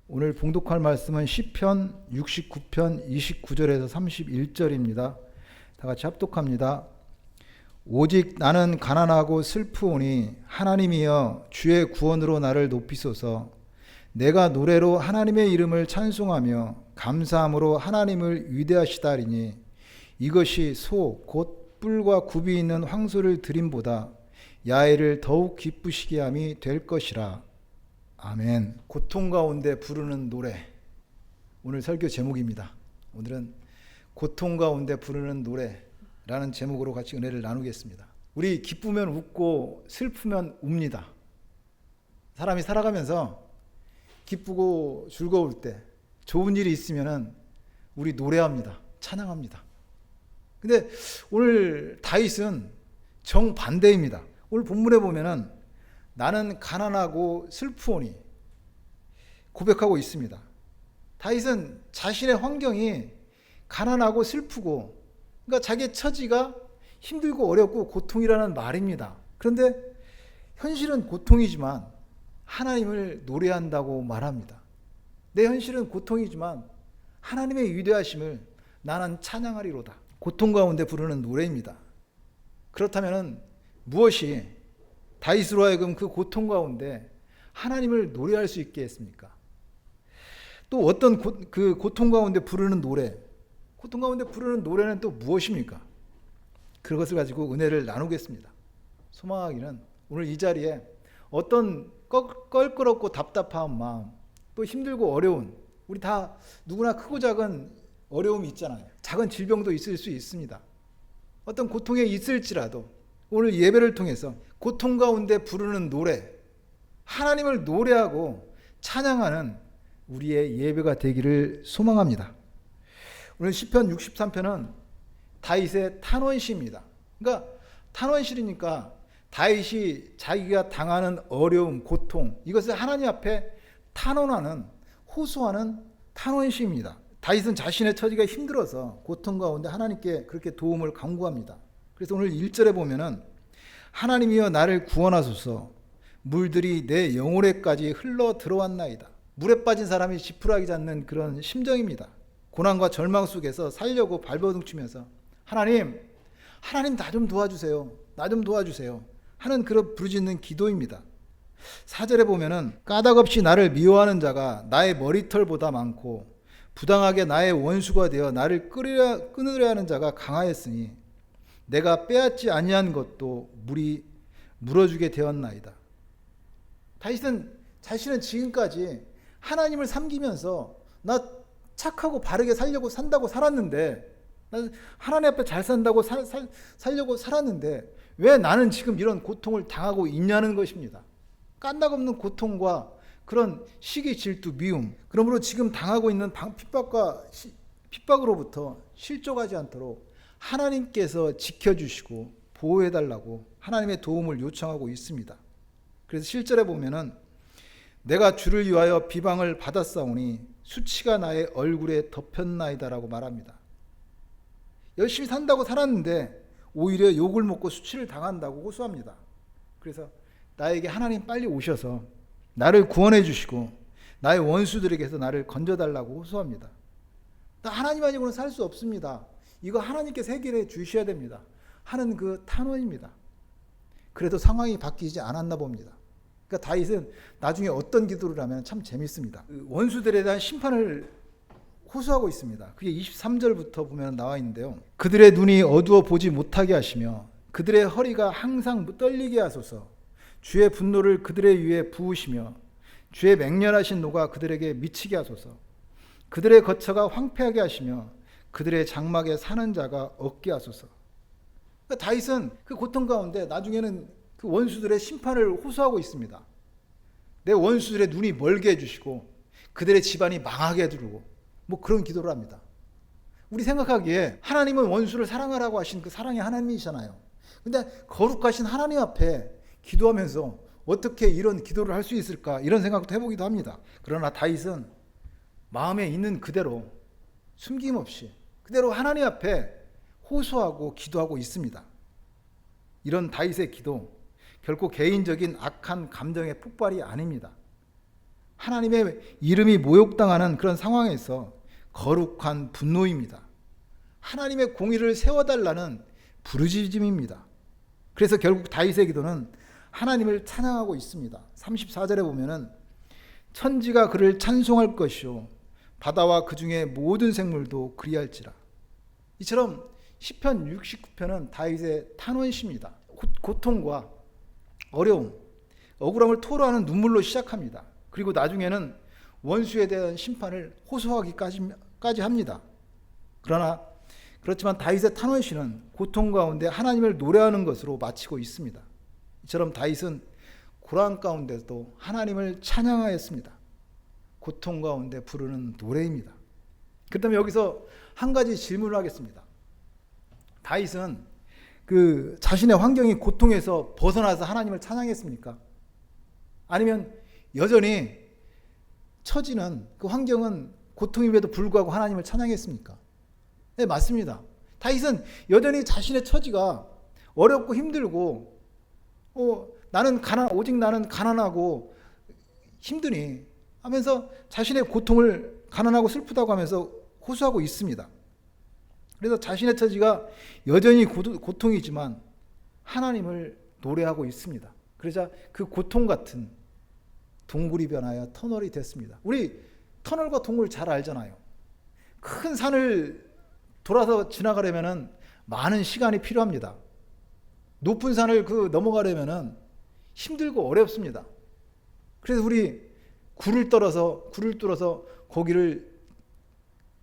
오늘 봉독할 말씀은 시편 69편 29절에서 31절입니다. 다 같이 합독합니다. 오직 나는 가난하고 슬프오니 하나님이여 주의 구원으로 나를 높이소서. 내가 노래로 하나님의 이름을 찬송하며 감사함으로 하나님을 위대하시다리니 이것이 소 곧 뿔과 굽이 있는 황소를 드림보다 야훼를 더욱 기쁘시게 함이 될 것이라. 아멘. 고통 가운데 부르는 노래, 오늘 설교 제목입니다. 오늘은 고통 가운데 부르는 노래라는 제목으로 같이 은혜를 나누겠습니다. 우리 기쁘면 웃고 슬프면 웁니다. 사람이 살아가면서 기쁘고 즐거울 때, 좋은 일이 있으면 우리 노래합니다. 찬양합니다. 근데 오늘 다윗은 정반대입니다. 오늘 본문에 보면은 나는 가난하고 슬프오니 고백하고 있습니다. 다윗은 자신의 환경이 가난하고 슬프고, 그러니까 자기의 처지가 힘들고 어렵고 고통이라는 말입니다. 그런데 현실은 고통이지만 하나님을 노래한다고 말합니다. 내 현실은 고통이지만 하나님의 위대하심을 나는 찬양하리로다. 고통 가운데 부르는 노래입니다. 그렇다면 무엇이 다윗으로 하여금 그 고통 가운데 하나님을 노래할 수 있게 했습니까? 또 어떤 그 고통 가운데 부르는 노래, 고통 가운데 부르는 노래는 또 무엇입니까? 그것을 가지고 은혜를 나누겠습니다. 소망하기는 오늘 이 자리에 어떤 껄끄럽고 답답한 마음, 또 힘들고 어려운, 우리 다 누구나 크고 작은 어려움이 있잖아요. 작은 질병도 있을 수 있습니다. 어떤 고통에 있을지라도 오늘 예배를 통해서 고통 가운데 부르는 노래, 하나님을 노래하고 찬양하는 우리의 예배가 되기를 소망합니다. 오늘 시편 63편은 다윗의 탄원시입니다. 그러니까 탄원시니까 다윗이 자기가 당하는 어려움, 고통, 이것을 하나님 앞에 탄원하는, 호소하는 탄원시입니다. 다윗은 자신의 처지가 힘들어서 고통 가운데 하나님께 그렇게 도움을 간구합니다. 그래서 오늘 1절에 보면은 하나님이여 나를 구원하소서. 물들이 내 영혼에까지 흘러 들어왔나이다. 물에 빠진 사람이 지푸라기 잡는 그런 심정입니다. 고난과 절망 속에서 살려고 발버둥치면서 하나님 나 좀 도와주세요. 나 좀 도와주세요. 하는 그런 부르짖는 기도입니다. 4절에 보면은 까닭없이 나를 미워하는 자가 나의 머리털보다 많고 부당하게 나의 원수가 되어 나를 끊으려 하는 자가 강하였으니 내가 빼앗지 아니한 것도 물이 물어주게 되었나이다. 다윗은 자신은 지금까지 하나님을 섬기면서 나 착하고 바르게 살려고 산다고 살았는데, 나 하나님 앞에 잘 산다고 살려고 살았는데 왜 나는 지금 이런 고통을 당하고 있냐는 것입니다. 까닭없는 고통과 그런 시기, 질투, 미움, 그러므로 지금 당하고 있는 핍박으로부터 실족하지 않도록 하나님께서 지켜주시고 보호해달라고 하나님의 도움을 요청하고 있습니다. 그래서 7절에 보면은 내가 주를 위하여 비방을 받았사오니 수치가 나의 얼굴에 덮였나이다라고 말합니다. 열심히 산다고 살았는데 오히려 욕을 먹고 수치를 당한다고 호소합니다. 그래서 나에게 하나님 빨리 오셔서 나를 구원해 주시고 나의 원수들에게서 나를 건져달라고 호소합니다. 나 하나님 아니고는 살 수 없습니다. 이거 하나님께서 해결해 주셔야 됩니다. 하는 그 탄원입니다. 그래도 상황이 바뀌지 않았나 봅니다. 그러니까 다윗은 나중에 어떤 기도를 하면 참 재밌습니다. 원수들에 대한 심판을 호소하고 있습니다. 그게 23절부터 보면 나와 있는데요. 그들의 눈이 어두워 보지 못하게 하시며 그들의 허리가 항상 떨리게 하소서. 주의 분노를 그들의 위에 부으시며 주의 맹렬하신 노가 그들에게 미치게 하소서. 그들의 거처가 황폐하게 하시며 그들의 장막에 사는 자가 없게 하소서. 그러니까 다윗은 그 고통 가운데 나중에는 그 원수들의 심판을 호소하고 있습니다. 내 원수들의 눈이 멀게 해주시고 그들의 집안이 망하게 해주고 뭐 그런 기도를 합니다. 우리 생각하기에 하나님은 원수를 사랑하라고 하신 그 사랑의 하나님이잖아요. 근데 거룩하신 하나님 앞에 기도하면서 어떻게 이런 기도를 할 수 있을까, 이런 생각도 해보기도 합니다. 그러나 다윗은 마음에 있는 그대로 숨김없이 그대로 하나님 앞에 호소하고 기도하고 있습니다. 이런 다윗의 기도 결코 개인적인 악한 감정의 폭발이 아닙니다. 하나님의 이름이 모욕당하는 그런 상황에서 거룩한 분노입니다. 하나님의 공의를 세워달라는 부르짖음입니다. 그래서 결국 다윗의 기도는 하나님을 찬양하고 있습니다. 34절에 보면은 천지가 그를 찬송할 것이요 바다와 그 중에 모든 생물도 그리할지라. 이처럼 시편 69편은 다윗의 탄원시입니다. 고통과 어려움, 억울함을 토로하는 눈물로 시작합니다. 그리고 나중에는 원수에 대한 심판을 호소하기까지 합니다. 그렇지만 다윗의 탄원시는 고통 가운데 하나님을 노래하는 것으로 마치고 있습니다. 이처럼 다윗은 고난 가운데도 하나님을 찬양하였습니다. 고통 가운데 부르는 노래입니다. 그렇다면 여기서 한 가지 질문을 하겠습니다. 다윗은 그 자신의 환경이 고통에서 벗어나서 하나님을 찬양했습니까? 아니면 여전히 처지는 그 환경은 고통임에도 불구하고 하나님을 찬양했습니까? 네, 맞습니다. 다윗은 여전히 자신의 처지가 어렵고 힘들고 오직 나는 가난하고 힘드니 하면서 자신의 고통을 가난하고 슬프다고 하면서 호소하고 있습니다. 그래서 자신의 처지가 여전히 고통이지만 하나님을 노래하고 있습니다. 그러자 그 고통 같은 동굴이 변하여 터널이 됐습니다. 우리 터널과 동굴 잘 알잖아요. 큰 산을 돌아서 지나가려면 많은 시간이 필요합니다. 높은 산을 넘어가려면 힘들고 어렵습니다. 그래서 우리 굴을 뚫어서 거기를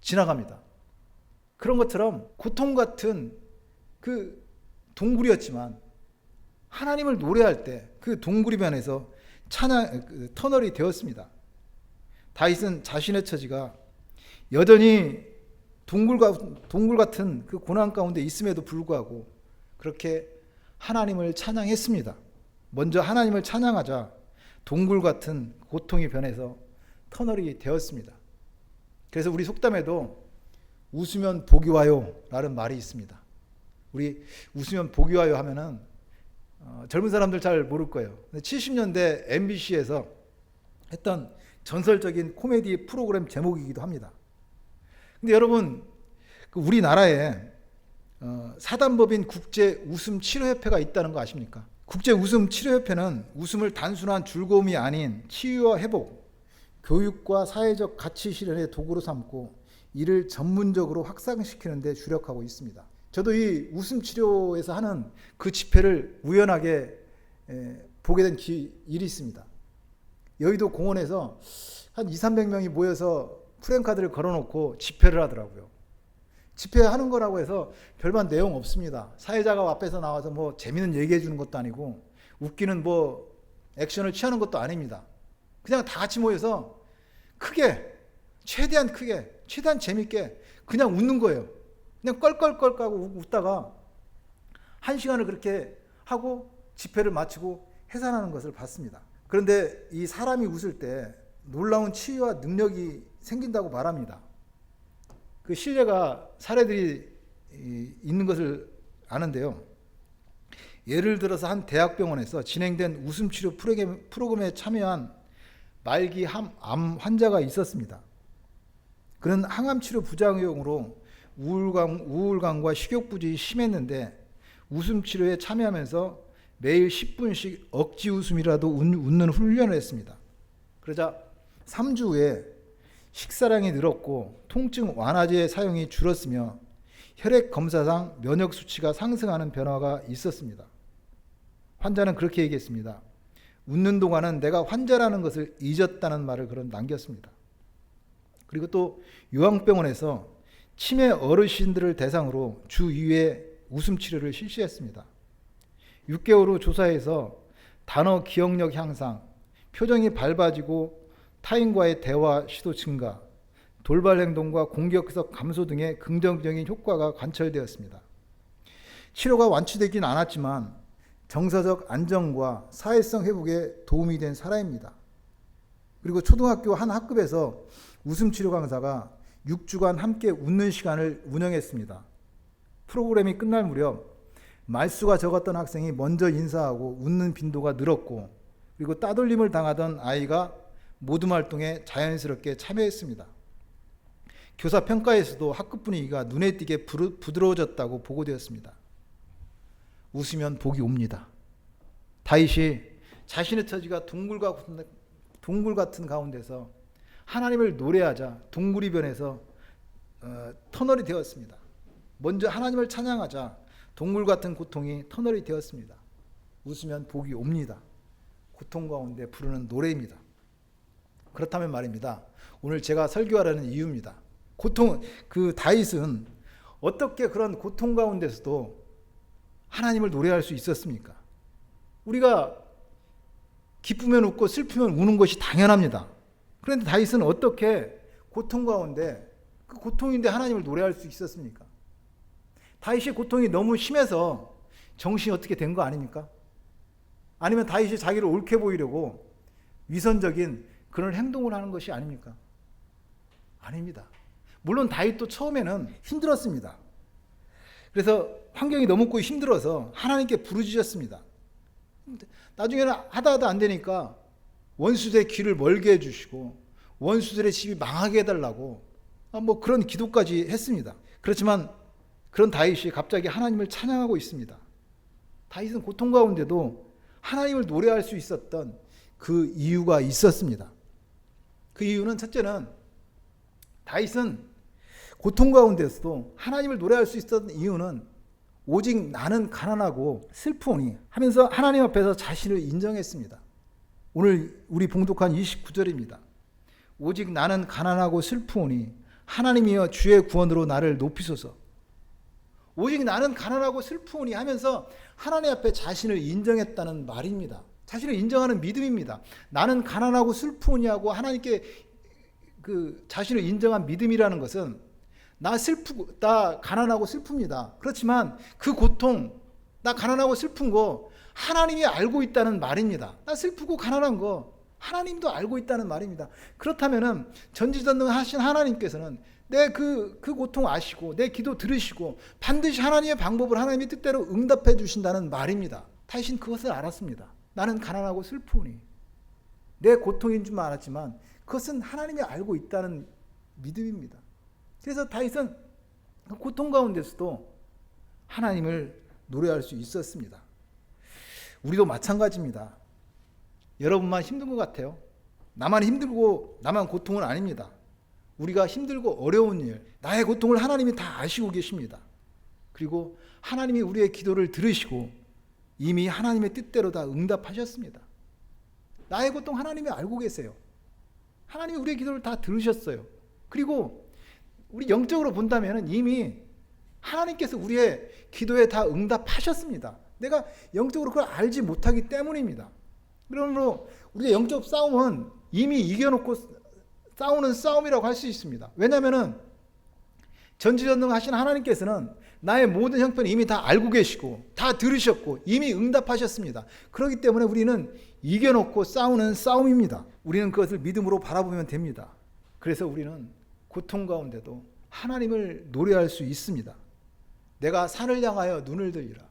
지나갑니다. 그런 것처럼 고통 같은 그 동굴이었지만 하나님을 노래할 때 그 동굴이 변해서 터널이 되었습니다. 다윗은 자신의 처지가 여전히 동굴 같은 그 고난 가운데 있음에도 불구하고 그렇게 하나님을 찬양했습니다. 먼저 하나님을 찬양하자 동굴 같은 고통이 변해서 터널이 되었습니다. 그래서 우리 속담에도 웃으면 복이 와요 라는 말이 있습니다. 우리 웃으면 복이 와요 하면은 젊은 사람들 잘 모를 거예요. 70년대 MBC에서 했던 전설적인 코미디 프로그램 제목이기도 합니다. 근데 여러분, 우리나라에 사단법인 국제웃음치료협회가 있다는 거 아십니까? 국제웃음치료협회는 웃음을 단순한 즐거움이 아닌 치유와 회복, 교육과 사회적 가치 실현의 도구로 삼고 이를 전문적으로 확산시키는 데 주력하고 있습니다. 저도 이 웃음치료에서 하는 그 집회를 우연하게 보게 된 일이 있습니다. 여의도 공원에서 한 200~300명이 모여서 프랜카드를 걸어놓고 집회를 하더라고요. 집회하는 거라고 해서 별반 내용 없습니다. 사회자가 앞에서 나와서 뭐 재미있는 얘기해 주는 것도 아니고 웃기는 뭐 액션을 취하는 것도 아닙니다. 그냥 다 같이 모여서 최대한 크게, 최대한 재밌게 그냥 웃는 거예요. 그냥 껄껄껄 까고 웃다가 1시간을 그렇게 하고 집회를 마치고 해산하는 것을 봤습니다. 그런데 이 사람이 웃을 때 놀라운 치유와 능력이 생긴다고 말합니다. 그 실례가 사례들이 있는 것을 아는데요. 예를 들어서 한 대학병원에서 진행된 웃음치료 프로그램에 참여한 말기 암 환자가 있었습니다. 그는 항암치료 부작용으로 우울감과 식욕부진이 심했는데 웃음치료에 참여하면서 매일 10분씩 억지 웃음이라도 웃는 훈련을 했습니다. 그러자 3주 후에 식사량이 늘었고 통증 완화제 사용이 줄었으며 혈액 검사상 면역 수치가 상승하는 변화가 있었습니다. 환자는 그렇게 얘기했습니다. 웃는 동안은 내가 환자라는 것을 잊었다는 말을 남겼습니다. 그리고 또 요양병원에서 치매 어르신들을 대상으로 주 2회 웃음 치료를 실시했습니다. 6개월 후 조사에서 단어 기억력 향상, 표정이 밝아지고 타인과의 대화 시도 증가, 돌발 행동과 공격성 감소 등의 긍정적인 효과가 관철되었습니다. 치료가 완치되진 않았지만 정서적 안정과 사회성 회복에 도움이 된 사례입니다. 그리고 초등학교 한 학급에서 웃음치료 강사가 6주간 함께 웃는 시간을 운영했습니다. 프로그램이 끝날 무렵 말수가 적었던 학생이 먼저 인사하고 웃는 빈도가 늘었고, 그리고 따돌림을 당하던 아이가 모둠 활동에 자연스럽게 참여했습니다. 교사 평가에서도 학급 분위기가 눈에 띄게 부드러워졌다고 보고되었습니다. 웃으면 복이 옵니다. 다윗이 자신의 처지가 동굴 같은 가운데서 하나님을 노래하자 동굴이 변해서 터널이 되었습니다. 먼저 하나님을 찬양하자 동굴 같은 고통이 터널이 되었습니다. 웃으면 복이 옵니다. 고통 가운데 부르는 노래입니다. 그렇다면 말입니다. 오늘 제가 설교하라는 이유입니다. 다윗은 어떻게 그런 고통 가운데서도 하나님을 노래할 수 있었습니까? 우리가 기쁘면 웃고 슬프면 우는 것이 당연합니다. 그런데 다윗은 어떻게 고통 가운데 그 고통인데 하나님을 노래할 수 있었습니까? 다윗의 고통이 너무 심해서 정신이 어떻게 된 거 아닙니까? 아니면 다윗이 자기를 옳게 보이려고 위선적인 그런 행동을 하는 것이 아닙니까? 아닙니다. 물론 다윗도 처음에는 힘들었습니다. 그래서 환경이 너무 힘들어서 하나님께 부르짖었습니다. 나중에는 하다 안 되니까 원수들의 길을 멀게 해주시고 원수들의 집이 망하게 해달라고 그런 기도까지 했습니다. 그렇지만 그런 다윗이 갑자기 하나님을 찬양하고 있습니다. 다윗은 고통 가운데도 하나님을 노래할 수 있었던 그 이유가 있었습니다. 그 이유는 첫째는 다윗은 고통 가운데서도 하나님을 노래할 수 있었던 이유는 오직 나는 가난하고 슬프오니 하면서 하나님 앞에서 자신을 인정했습니다. 오늘 우리 봉독한 29절입니다. 오직 나는 가난하고 슬프오니 하나님이여 주의 구원으로 나를 높이소서. 오직 나는 가난하고 슬프오니 하면서 하나님 앞에 자신을 인정했다는 말입니다. 자신을 인정하는 믿음입니다. 나는 가난하고 슬프오니 하고 하나님께 자신을 인정한 믿음이라는 것은 나 가난하고 슬픕니다. 그렇지만 그 고통, 나 가난하고 슬픈 거 하나님이 알고 있다는 말입니다. 나 슬프고 가난한 거 하나님도 알고 있다는 말입니다. 그렇다면은 전지전능하신 하나님께서는 내 그 고통 아시고 내 기도 들으시고 반드시 하나님의 방법을 하나님의 뜻대로 응답해 주신다는 말입니다. 다윗은 그것을 알았습니다. 나는 가난하고 슬프니 내 고통인 줄 알았지만 그것은 하나님이 알고 있다는 믿음입니다. 그래서 다윗은 고통 가운데서도 하나님을 노래할 수 있었습니다. 우리도 마찬가지입니다. 여러분만 힘든 것 같아요. 나만 힘들고 나만 고통은 아닙니다. 우리가 힘들고 어려운 일, 나의 고통을 하나님이 다 아시고 계십니다. 그리고 하나님이 우리의 기도를 들으시고 이미 하나님의 뜻대로 다 응답하셨습니다. 나의 고통 하나님이 알고 계세요. 하나님이 우리의 기도를 다 들으셨어요. 그리고 우리 영적으로 본다면 이미 하나님께서 우리의 기도에 다 응답하셨습니다. 내가 영적으로 그걸 알지 못하기 때문입니다. 그러므로 우리의 영적 싸움은 이미 이겨놓고 싸우는 싸움이라고 할 수 있습니다. 왜냐하면 전지전능하신 하나님께서는 나의 모든 형편을 이미 다 알고 계시고 다 들으셨고 이미 응답하셨습니다. 그렇기 때문에 우리는 이겨놓고 싸우는 싸움입니다. 우리는 그것을 믿음으로 바라보면 됩니다. 그래서 우리는 고통 가운데도 하나님을 노래할 수 있습니다. 내가 산을 향하여 눈을 들리라.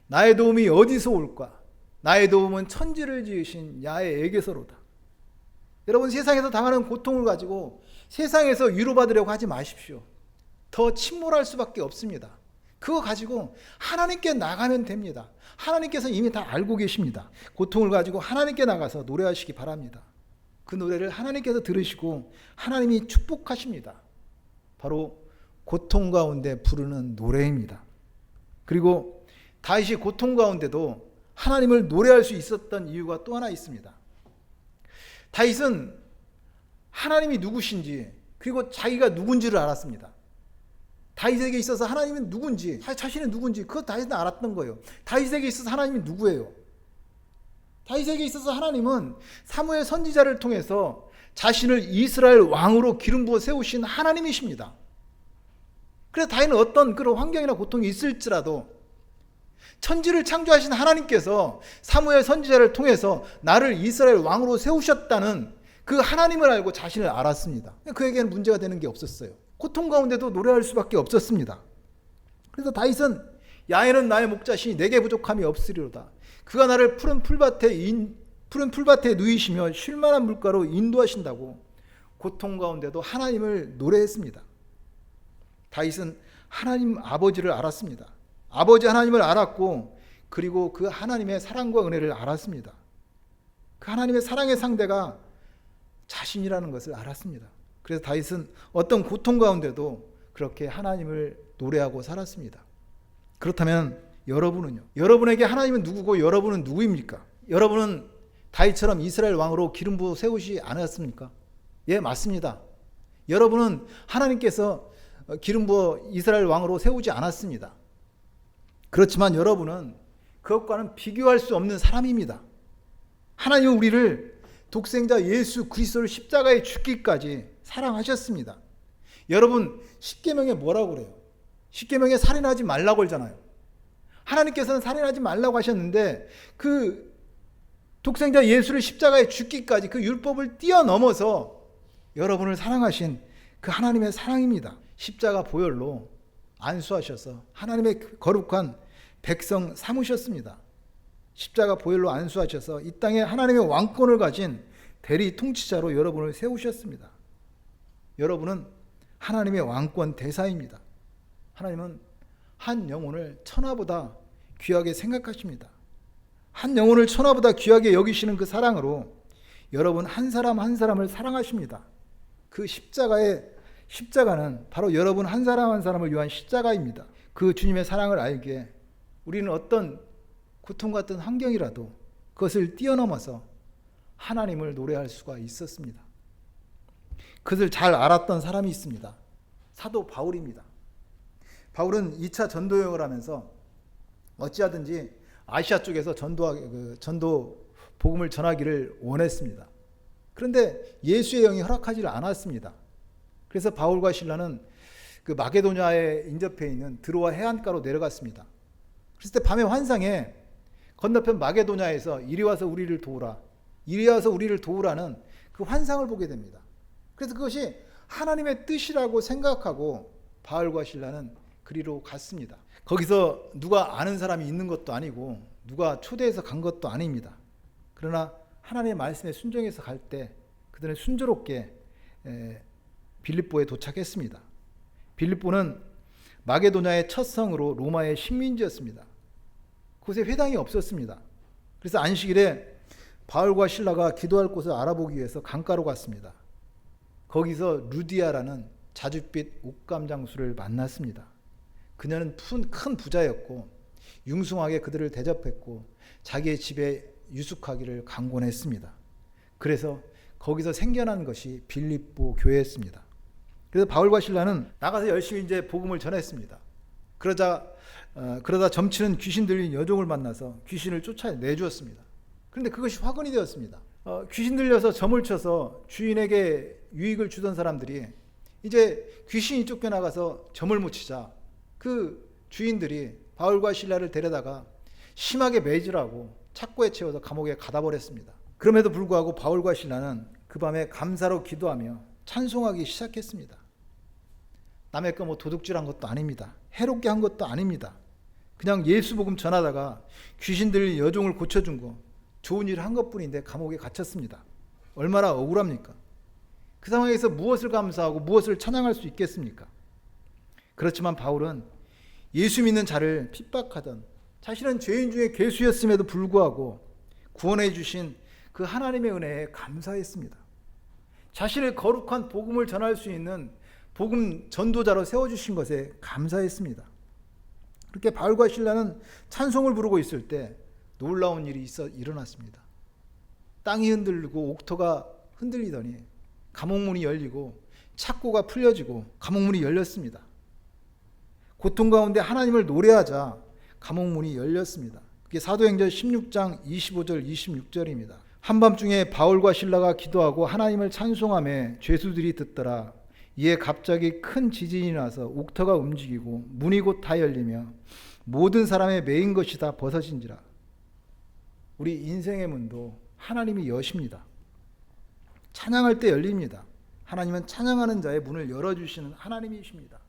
나의 도움이 어디서 올까? 나의 도움은 천지를 지으신 야훼에게서로다. 여러분, 세상에서 당하는 고통을 가지고 세상에서 위로받으려고 하지 마십시오. 더 침몰할 수밖에 없습니다. 그거 가지고 하나님께 나가면 됩니다. 하나님께서 이미 다 알고 계십니다. 고통을 가지고 하나님께 나가서 노래하시기 바랍니다. 그 노래를 하나님께서 들으시고 하나님이 축복하십니다. 바로 고통 가운데 부르는 노래입니다. 그리고 다윗이 고통 가운데도 하나님을 노래할 수 있었던 이유가 또 하나 있습니다. 다윗은 하나님이 누구신지 그리고 자기가 누군지를 알았습니다. 다윗에게 있어서 하나님은 누군지, 자신이 누군지 그것 다윗은 알았던 거예요. 다윗에게 있어서 하나님이 누구예요? 다윗에게 있어서 하나님은 사무엘 선지자를 통해서 자신을 이스라엘 왕으로 기름 부어 세우신 하나님이십니다. 그래서 다윗은 어떤 그런 환경이나 고통이 있을지라도 천지를 창조하신 하나님께서 사무엘 선지자를 통해서 나를 이스라엘 왕으로 세우셨다는 그 하나님을 알고 자신을 알았습니다. 그에게는 문제가 되는 게 없었어요. 고통 가운데도 노래할 수밖에 없었습니다. 그래서 다윗은 야훼는 나의 목자시니 내게 부족함이 없으리로다. 그가 나를 푸른 풀밭에 푸른 풀밭에 누이시며 쉴만한 물가로 인도하신다고 고통 가운데도 하나님을 노래했습니다. 다윗은 하나님 아버지를 알았습니다. 아버지 하나님을 알았고 그리고 그 하나님의 사랑과 은혜를 알았습니다. 그 하나님의 사랑의 상대가 자신이라는 것을 알았습니다. 그래서 다윗은 어떤 고통 가운데도 그렇게 하나님을 노래하고 살았습니다. 그렇다면 여러분은요? 여러분에게 하나님은 누구고 여러분은 누구입니까? 여러분은 다윗처럼 이스라엘 왕으로 기름 부어 세우지 않았습니까? 예, 맞습니다. 여러분은 하나님께서 기름 부어 이스라엘 왕으로 세우지 않았습니다. 그렇지만 여러분은 그것과는 비교할 수 없는 사람입니다. 하나님은 우리를 독생자 예수 그리스도를 십자가에 죽기까지 사랑하셨습니다. 여러분, 십계명에 뭐라고 그래요? 십계명에 살인하지 말라고 그러잖아요. 하나님께서는 살인하지 말라고 하셨는데 그 독생자 예수를 십자가에 죽기까지 그 율법을 뛰어넘어서 여러분을 사랑하신 그 하나님의 사랑입니다. 십자가 보혈로 안수하셔서 하나님의 거룩한 백성 삼으셨습니다. 십자가 보혈로 안수하셔서 이 땅에 하나님의 왕권을 가진 대리 통치자로 여러분을 세우셨습니다. 여러분은 하나님의 왕권 대사입니다. 하나님은 한 영혼을 천하보다 귀하게 생각하십니다. 한 영혼을 천하보다 귀하게 여기시는 그 사랑으로 여러분 한 사람 한 사람을 사랑하십니다. 그 십자가는 바로 여러분 한 사람 한 사람을 위한 십자가입니다. 그 주님의 사랑을 알기에 우리는 어떤 고통 같은 환경이라도 그것을 뛰어넘어서 하나님을 노래할 수가 있었습니다. 그것을 잘 알았던 사람이 있습니다. 사도 바울입니다. 바울은 2차 전도 여행을 하면서 어찌하든지 아시아 쪽에서 전도 복음을 전하기를 원했습니다. 그런데 예수의 영이 허락하지를 않았습니다. 그래서 바울과 실라는 그 마게도냐에 인접해 있는 드로아 해안가로 내려갔습니다. 그랬을 때 밤의 환상에 건너편 마게도냐에서 이리 와서 우리를 도우라, 이리 와서 우리를 도우라는 그 환상을 보게 됩니다. 그래서 그것이 하나님의 뜻이라고 생각하고 바울과 실라는 그리로 갔습니다. 거기서 누가 아는 사람이 있는 것도 아니고 누가 초대해서 간 것도 아닙니다. 그러나 하나님의 말씀에 순종해서 갈 때 그들은 순조롭게 빌립보에 도착했습니다. 빌립보는 마게도냐의 첫 성으로 로마의 식민지였습니다. 그곳에 회당이 없었습니다. 그래서 안식일에 바울과 실라가 기도할 곳을 알아보기 위해서 강가로 갔습니다. 거기서 루디아라는 자줏빛 옥감 장수를 만났습니다. 그녀는 큰 부자였고 융숭하게 그들을 대접했고 자기의 집에 유숙하기를 강권했습니다. 그래서 거기서 생겨난 것이 빌립보 교회였습니다. 그래서 바울과 실라는 나가서 열심히 이제 복음을 전했습니다. 그러다 점치는 귀신 들린 여종을 만나서 귀신을 쫓아내주었습니다. 그런데 그것이 화근이 되었습니다. 귀신 들려서 점을 쳐서 주인에게 유익을 주던 사람들이 이제 귀신이 쫓겨나가서 점을 못 치자 그 주인들이 바울과 실라를 데려다가 심하게 매질하고 착고에 채워서 감옥에 가다 버렸습니다. 그럼에도 불구하고 바울과 실라는 그 밤에 감사로 기도하며 찬송하기 시작했습니다. 남의 거 뭐 도둑질한 것도 아닙니다. 해롭게 한 것도 아닙니다. 그냥 예수 복음 전하다가 귀신 들린 여종을 고쳐준 거 좋은 일을 한 것뿐인데 감옥에 갇혔습니다. 얼마나 억울합니까? 그 상황에서 무엇을 감사하고 무엇을 찬양할 수 있겠습니까? 그렇지만 바울은 예수 믿는 자를 핍박하던 자신은 죄인 중에 괴수였음에도 불구하고 구원해 주신 그 하나님의 은혜에 감사했습니다. 자신의 거룩한 복음을 전할 수 있는 복음 전도자로 세워주신 것에 감사했습니다. 그렇게 바울과 실라는 찬송을 부르고 있을 때 놀라운 일이 일어났습니다. 땅이 흔들리고 옥토가 흔들리더니 감옥문이 열리고 착고가 풀려지고 감옥문이 열렸습니다. 고통 가운데 하나님을 노래하자 감옥문이 열렸습니다. 그게 사도행전 16장 25절 26절입니다. 한밤중에 바울과 실라가 기도하고 하나님을 찬송하며 죄수들이 듣더라. 이에 갑자기 큰 지진이 나서 옥터가 움직이고 문이 곧 다 열리며 모든 사람의 매인 것이 다 벗어진지라. 우리 인생의 문도 하나님이 여십니다. 찬양할 때 열립니다. 하나님은 찬양하는 자의 문을 열어주시는 하나님이십니다.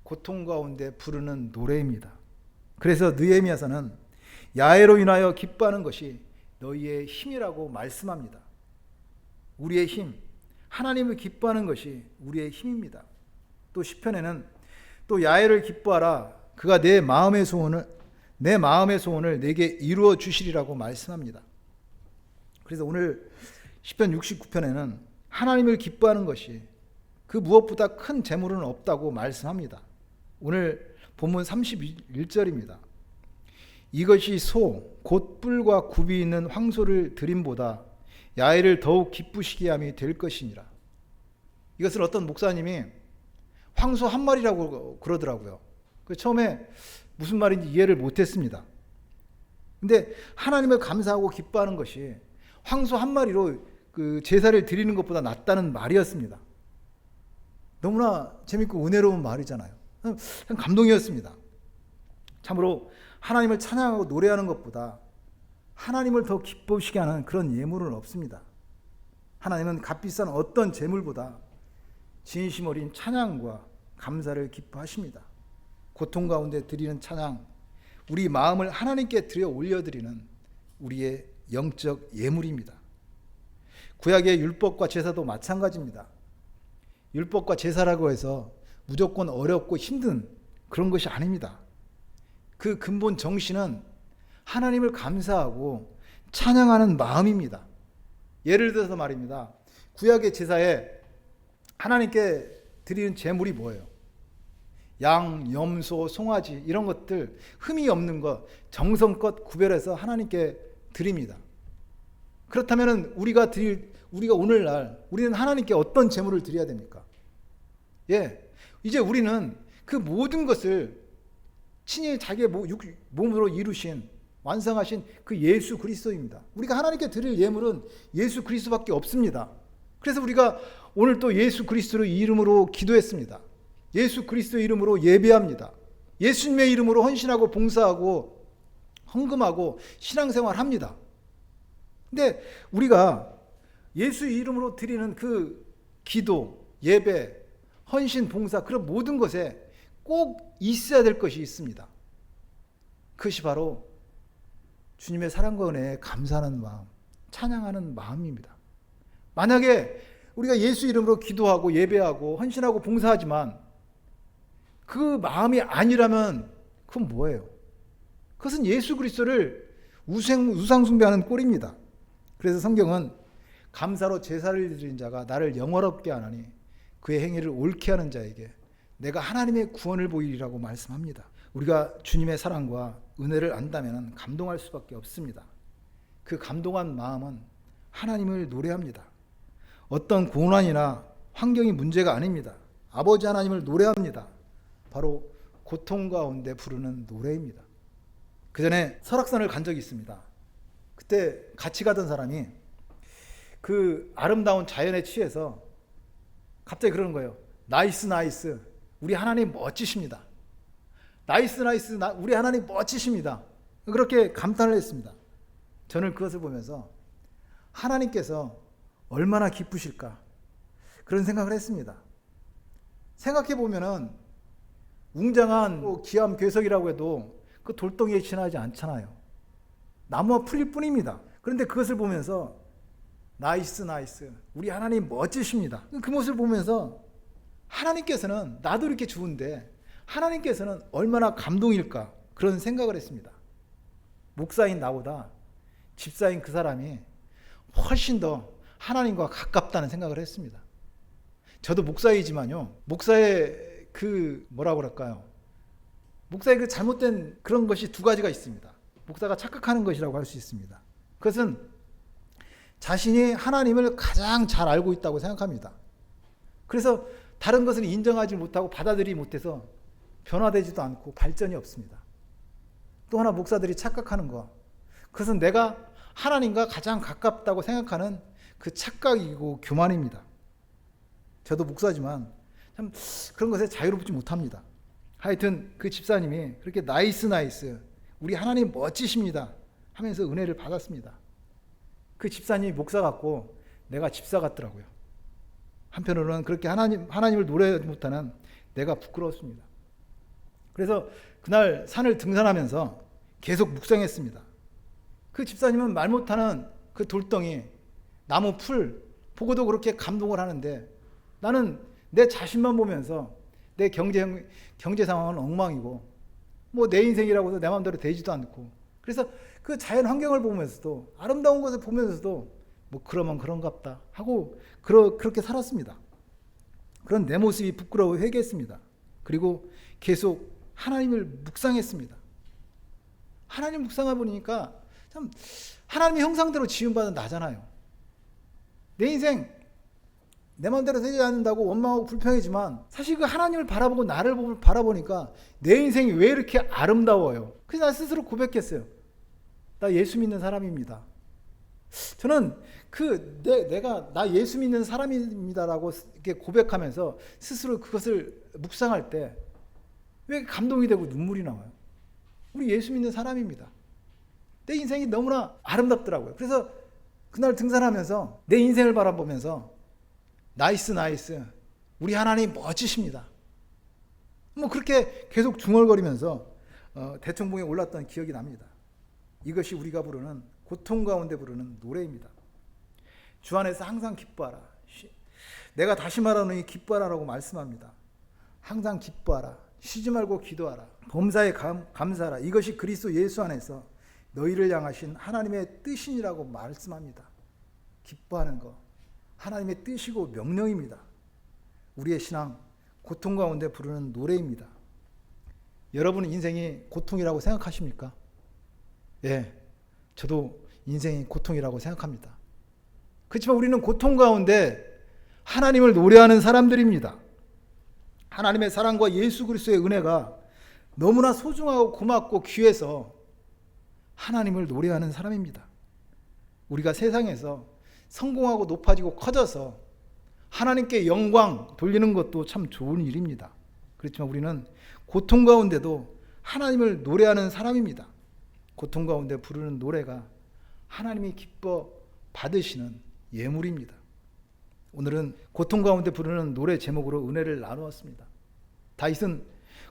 고통 가운데 부르는 노래입니다. 그래서 느헤미야서는 야훼로 인하여 기뻐하는 것이 너희의 힘이라고 말씀합니다. 우리의 힘, 하나님을 기뻐하는 것이 우리의 힘입니다. 또 시편에는 또 야훼를 기뻐하라, 그가 내 마음의 소원을 내게 이루어 주시리라고 말씀합니다. 그래서 오늘 시편 69편에는 하나님을 기뻐하는 것이 그 무엇보다 큰 재물은 없다고 말씀합니다. 오늘 본문 31절입니다. 이것이 소 곧 뿔과 굽이 있는 황소를 드림보다 야훼를 더욱 기쁘시게 함이 될 것이니라. 이것을 어떤 목사님이 황소 한 마리라고 그러더라고요. 처음에 무슨 말인지 이해를 못했습니다. 근데 하나님을 감사하고 기뻐하는 것이 황소 한 마리로 그 제사를 드리는 것보다 낫다는 말이었습니다. 너무나 재밌고 은혜로운 말이잖아요. 참 감동이었습니다. 참으로 하나님을 찬양하고 노래하는 것보다 하나님을 더 기쁘시게 하는 그런 예물은 없습니다. 하나님은 값비싼 어떤 재물보다 진심 어린 찬양과 감사를 기뻐하십니다. 고통 가운데 드리는 찬양, 우리 마음을 하나님께 드려 올려드리는 우리의 영적 예물입니다. 구약의 율법과 제사도 마찬가지입니다. 율법과 제사라고 해서 무조건 어렵고 힘든 그런 것이 아닙니다. 그 근본 정신은 하나님을 감사하고 찬양하는 마음입니다. 예를 들어서 말입니다. 구약의 제사에 하나님께 드리는 제물이 뭐예요? 양, 염소, 송아지 이런 것들 흠이 없는 것 정성껏 구별해서 하나님께 드립니다. 그렇다면 우리가 오늘날 우리는 하나님께 어떤 제물을 드려야 됩니까? 이제 우리는 그 모든 것을 친히 자기의 몸으로 이루신 완성하신 그 예수 그리스도입니다. 우리가 하나님께 드릴 예물은 예수 그리스도밖에 없습니다. 그래서 우리가 오늘 또 예수 그리스도의 이름으로 기도했습니다. 예수 그리스도의 이름으로 예배합니다. 예수님의 이름으로 헌신하고 봉사하고 헌금하고 신앙생활합니다. 근데 우리가 예수 이름으로 드리는 그 기도, 예배, 헌신, 봉사 그런 모든 것에 꼭 있어야 될 것이 있습니다. 그것이 바로 주님의 사랑과 은혜에 감사하는 마음, 찬양하는 마음입니다. 만약에 우리가 예수 이름으로 기도하고 예배하고 헌신하고 봉사하지만 그 마음이 아니라면 그건 뭐예요? 그것은 예수 그리스도를 우상 숭배하는 꼴입니다. 그래서 성경은 감사로 제사를 드린 자가 나를 영화롭게 하나니 그의 행위를 옳게 하는 자에게 내가 하나님의 구원을 보이리라고 말씀합니다. 우리가 주님의 사랑과 은혜를 안다면 감동할 수밖에 없습니다. 그 감동한 마음은 하나님을 노래합니다. 어떤 고난이나 환경이 문제가 아닙니다. 아버지 하나님을 노래합니다. 바로 고통 가운데 부르는 노래입니다. 그 전에 설악산을 간 적이 있습니다. 그때 같이 가던 사람이 그 아름다운 자연에 취해서 갑자기 그러는 거예요. 나이스 우리 하나님 멋지십니다. 나이스 우리 하나님 멋지십니다. 그렇게 감탄을 했습니다. 저는 그것을 보면서 하나님께서 얼마나 기쁘실까 그런 생각을 했습니다. 생각해 보면은 웅장한 기암 괴석이라고 해도 그 돌덩이에 지나지 않잖아요. 나무와 풀일 뿐입니다. 그런데 그것을 보면서 나이스 우리 하나님 멋지십니다. 그 모습을 보면서 하나님께서는 나도 이렇게 좋은데 하나님께서는 얼마나 감동일까 그런 생각을 했습니다. 목사인 나보다 집사인 그 사람이 훨씬 더 하나님과 가깝다는 생각을 했습니다. 저도 목사이지만요, 목사의 그 뭐라고 그럴까요? 목사의 그 잘못된 그런 것이 두 가지가 있습니다. 목사가 착각하는 것이라고 할 수 있습니다. 그것은 자신이 하나님을 가장 잘 알고 있다고 생각합니다. 그래서 다른 것을 인정하지 못하고 받아들이지 못해서 변화되지도 않고 발전이 없습니다. 또 하나 목사들이 착각하는 것, 그것은 내가 하나님과 가장 가깝다고 생각하는 그 착각이고 교만입니다. 저도 목사지만 참 그런 것에 자유롭지 못합니다. 하여튼 그 집사님이 그렇게 나이스 우리 하나님 멋지십니다 하면서 은혜를 받았습니다. 그 집사님이 목사 같고 내가 집사 같더라고요. 한편으로는 그렇게 하나님을 노래하지 못하는 내가 부끄러웠습니다. 그래서 그날 산을 등산하면서 계속 묵상했습니다. 그 집사님은 말 못하는 그 돌덩이, 나무 풀 보고도 그렇게 감동을 하는데, 나는 내 자신만 보면서 내 경제 상황은 엉망이고 뭐 내 인생이라고 해서 내 마음대로 되지도 않고, 그래서 그 자연 환경을 보면서도, 아름다운 것을 보면서도 뭐 그러면 그런갑다 하고 그렇게 살았습니다. 그런 내 모습이 부끄러워 회개했습니다. 그리고 계속 하나님을 묵상했습니다. 하나님 묵상해 보니까 참 하나님의 형상대로 지음받은 나잖아요. 내 인생 내 마음대로 되지 않는다고 원망하고 불평하지만, 사실 그 하나님을 바라보고 나를 바라보니까 내 인생이 왜 이렇게 아름다워요. 그래서 나 스스로 고백했어요. 나 예수 믿는 사람입니다. 저는 내가 나 예수 믿는 사람입니다라고 이렇게 고백하면서 스스로 그것을 묵상할 때 왜 감동이 되고 눈물이 나와요? 우리 예수 믿는 사람입니다. 내 인생이 너무나 아름답더라고요. 그래서 그날 등산하면서 내 인생을 바라보면서 나이스 우리 하나님 멋지십니다. 뭐 그렇게 계속 중얼거리면서 대청봉에 올랐던 기억이 납니다. 이것이 우리가 부르는, 고통 가운데 부르는 노래입니다. 주 안에서 항상 기뻐하라. 내가 다시 말하노니 기뻐하라라고 말씀합니다. 항상 기뻐하라. 쉬지 말고 기도하라. 범사에 감사하라. 이것이 그리스도 예수 안에서 너희를 향하신 하나님의 뜻이니라고 말씀합니다. 기뻐하는 것, 하나님의 뜻이고 명령입니다. 우리의 신앙, 고통 가운데 부르는 노래입니다. 여러분은 인생이 고통이라고 생각하십니까? 예, 저도 인생이 고통이라고 생각합니다. 그렇지만 우리는 고통 가운데 하나님을 노래하는 사람들입니다. 하나님의 사랑과 예수 그리스도의 은혜가 너무나 소중하고 고맙고 귀해서 하나님을 노래하는 사람입니다. 우리가 세상에서 성공하고 높아지고 커져서 하나님께 영광 돌리는 것도 참 좋은 일입니다. 그렇지만 우리는 고통 가운데도 하나님을 노래하는 사람입니다. 고통 가운데 부르는 노래가 하나님이 기뻐 받으시는 예물입니다. 오늘은 고통 가운데 부르는 노래 제목으로 은혜를 나누었습니다. 다윗은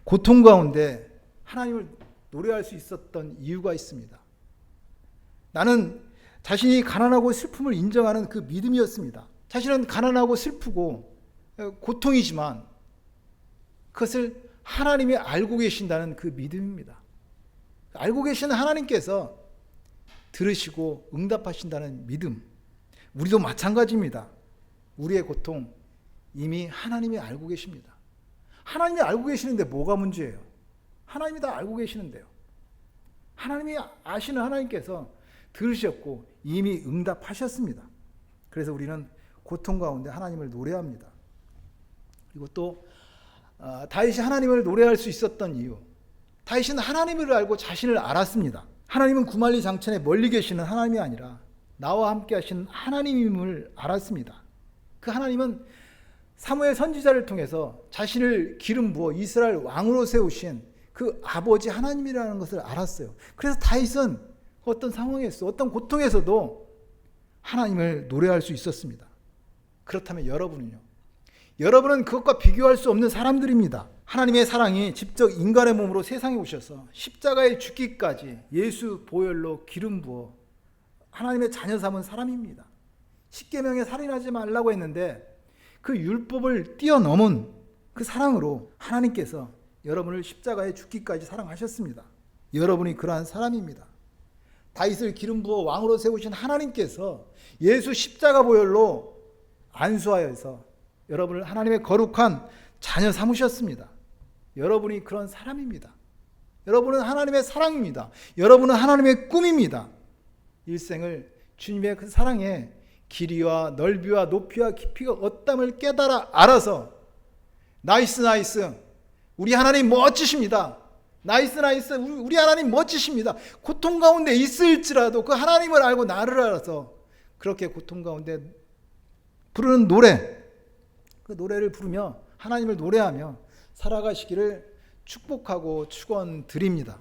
고통 가운데 하나님을 노래할 수 있었던 이유가 있습니다. 나는 자신이 가난하고 슬픔을 인정하는 그 믿음이었습니다. 자신은 가난하고 슬프고 고통이지만 그것을 하나님이 알고 계신다는 그 믿음입니다. 알고 계시는 하나님께서 들으시고 응답하신다는 믿음. 우리도 마찬가지입니다. 우리의 고통 이미 하나님이 알고 계십니다. 하나님이 알고 계시는데 뭐가 문제예요? 하나님이 다 알고 계시는데요. 하나님이 아시는 하나님께서 들으셨고 이미 응답하셨습니다. 그래서 우리는 고통 가운데 하나님을 노래합니다. 그리고 또 다윗이 하나님을 노래할 수 있었던 이유, 다윗은 하나님을 알고 자신을 알았습니다. 하나님은 구말리 장천에 멀리 계시는 하나님이 아니라 나와 함께 하신 하나님임을 알았습니다. 그 하나님은 사무엘 선지자를 통해서 자신을 기름 부어 이스라엘 왕으로 세우신 그 아버지 하나님이라는 것을 알았어요. 그래서 다윗은 어떤 상황에서, 어떤 고통에서도 하나님을 노래할 수 있었습니다. 그렇다면 여러분은요? 여러분은 그것과 비교할 수 없는 사람들입니다. 하나님의 사랑이 직접 인간의 몸으로 세상에 오셔서 십자가에 죽기까지 예수 보혈로 기름 부어 하나님의 자녀 삼은 사람입니다. 십계명에 살인하지 말라고 했는데 그 율법을 뛰어넘은 그 사랑으로 하나님께서 여러분을 십자가에 죽기까지 사랑하셨습니다. 여러분이 그러한 사람입니다. 다윗을 기름 부어 왕으로 세우신 하나님께서 예수 십자가 보혈로 안수하여서 여러분을 하나님의 거룩한 자녀 삼으셨습니다. 여러분이 그런 사람입니다. 여러분은 하나님의 사랑입니다. 여러분은 하나님의 꿈입니다. 일생을 주님의 그 사랑에 길이와 넓이와 높이와 깊이가 어떠함을 깨달아 알아서 나이스 우리 하나님 멋지십니다. 나이스 우리 하나님 멋지십니다. 고통 가운데 있을지라도 그 하나님을 알고 나를 알아서 그렇게 고통 가운데 부르는 노래, 그 노래를 부르며 하나님을 노래하며 살아가시기를 축복하고 축원드립니다.